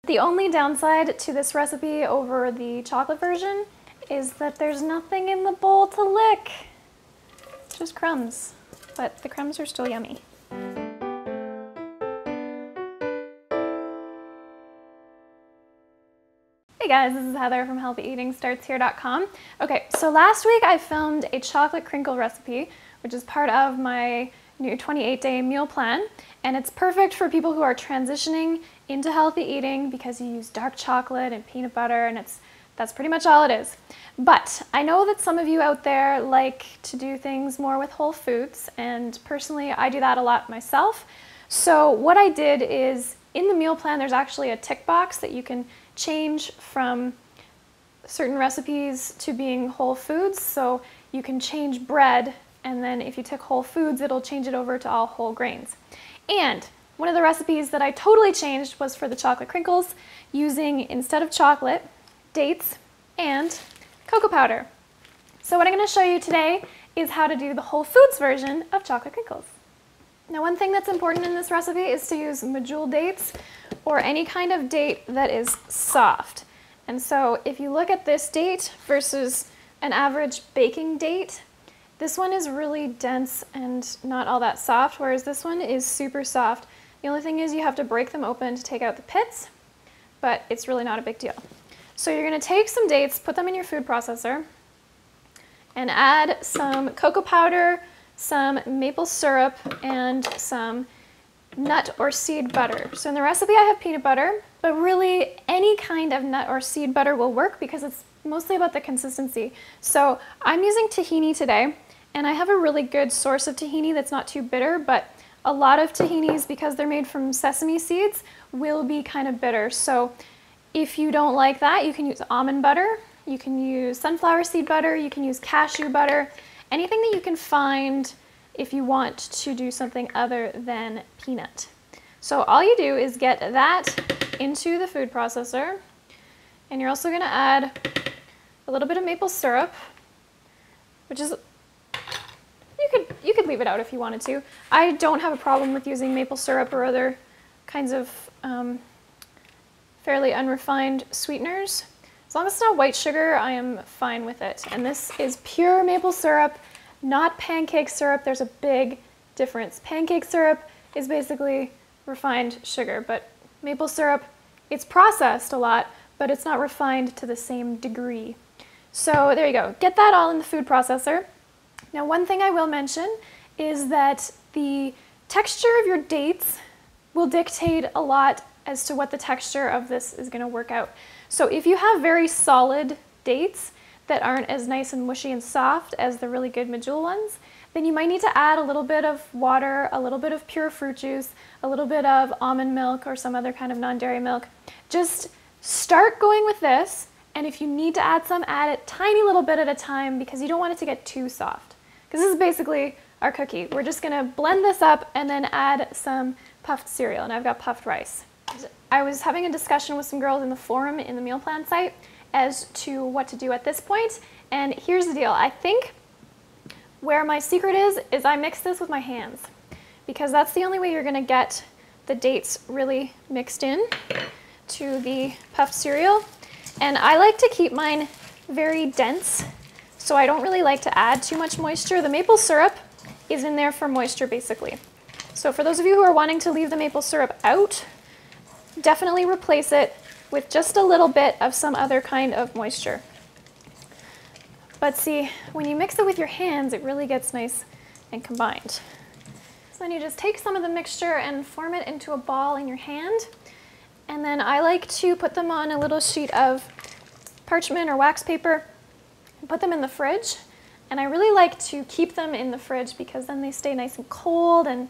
The only downside to this recipe over the chocolate version is that there's nothing in the bowl to lick. It's just crumbs, but the crumbs are still yummy. Hey guys, this is Heather from healthyeatingstartshere.com. Okay, so last week I filmed a chocolate crinkle recipe, which is part of my new 28-day meal plan, and it's perfect for people who are transitioning into healthy eating because you use dark chocolate and peanut butter, and that's pretty much all it is. But I know that some of you out there like to do things more with whole foods, and personally I do that a lot myself. So what I did is, in the meal plan there's actually a tick box that you can change from certain recipes to being whole foods. So you can change bread, and then if you tick whole foods it'll change it over to all whole grains. And one of the recipes that I totally changed was for the chocolate crinkles, using, instead of chocolate, dates and cocoa powder. So what I'm going to show you today is how to do the whole foods version of chocolate crinkles. Now, one thing that's important in this recipe is to use medjool dates or any kind of date that is soft. And so if you look at this date versus an average baking date, this one is really dense and not all that soft, whereas this one is super soft. The only thing is you have to break them open to take out the pits, but it's really not a big deal. So you're going to take some dates, put them in your food processor, and add some cocoa powder, some maple syrup, and some nut or seed butter. So in the recipe I have peanut butter, but really any kind of nut or seed butter will work because it's mostly about the consistency. So I'm using tahini today, and I have a really good source of tahini that's not too bitter, but a lot of tahinis, because they're made from sesame seeds, will be kind of bitter. So if you don't like that, you can use almond butter, you can use sunflower seed butter, you can use cashew butter, anything that you can find if you want to do something other than peanut. So all you do is get that into the food processor, and you're also going to add a little bit of maple syrup, which is, you could leave it out if you wanted to. I don't have a problem with using maple syrup or other kinds of fairly unrefined sweeteners. As long as it's not white sugar, I am fine with it. And this is pure maple syrup, not pancake syrup. There's a big difference. Pancake syrup is basically refined sugar, but maple syrup, it's processed a lot, but it's not refined to the same degree. So there you go. Get that all in the food processor. Now, one thing I will mention is that the texture of your dates will dictate a lot as to what the texture of this is going to work out. So if you have very solid dates that aren't as nice and mushy and soft as the really good medjool ones, then you might need to add a little bit of water, a little bit of pure fruit juice, a little bit of almond milk or some other kind of non-dairy milk. Just start going with this, and if you need to add some, add it tiny little bit at a time because you don't want it to get too soft. Because this is basically our cookie. We're just going to blend this up and then add some puffed cereal, and I've got puffed rice. I was having a discussion with some girls in the forum in the meal plan site as to what to do at this point, and here's the deal. I think where my secret is I mix this with my hands, because that's the only way you're going to get the dates really mixed in to the puffed cereal. And I like to keep mine very dense, so I don't really like to add too much moisture. The maple syrup is in there for moisture, basically. So for those of you who are wanting to leave the maple syrup out, definitely replace it with just a little bit of some other kind of moisture. But see, when you mix it with your hands, it really gets nice and combined. So then you just take some of the mixture and form it into a ball in your hand. And then I like to put them on a little sheet of parchment or wax paper and put them in the fridge. And I really like to keep them in the fridge because then they stay nice and cold, and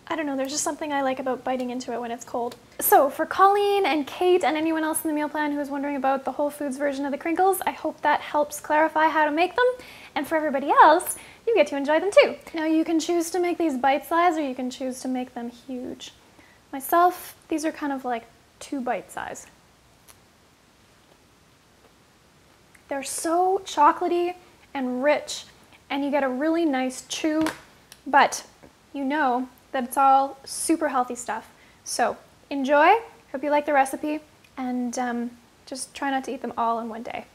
I don't know, there's just something I like about biting into it when it's cold. So for Colleen and Kate and anyone else in the meal plan who's wondering about the whole foods version of the crinkles, I hope that helps clarify how to make them. And for everybody else, you get to enjoy them too. Now you can choose to make these bite-sized or you can choose to make them huge. Myself, these are kind of like 2 bite size. They're so chocolatey and rich, and you get a really nice chew, but you know that it's all super healthy stuff. So enjoy, Hope you like the recipe, and just try not to eat them all in one day.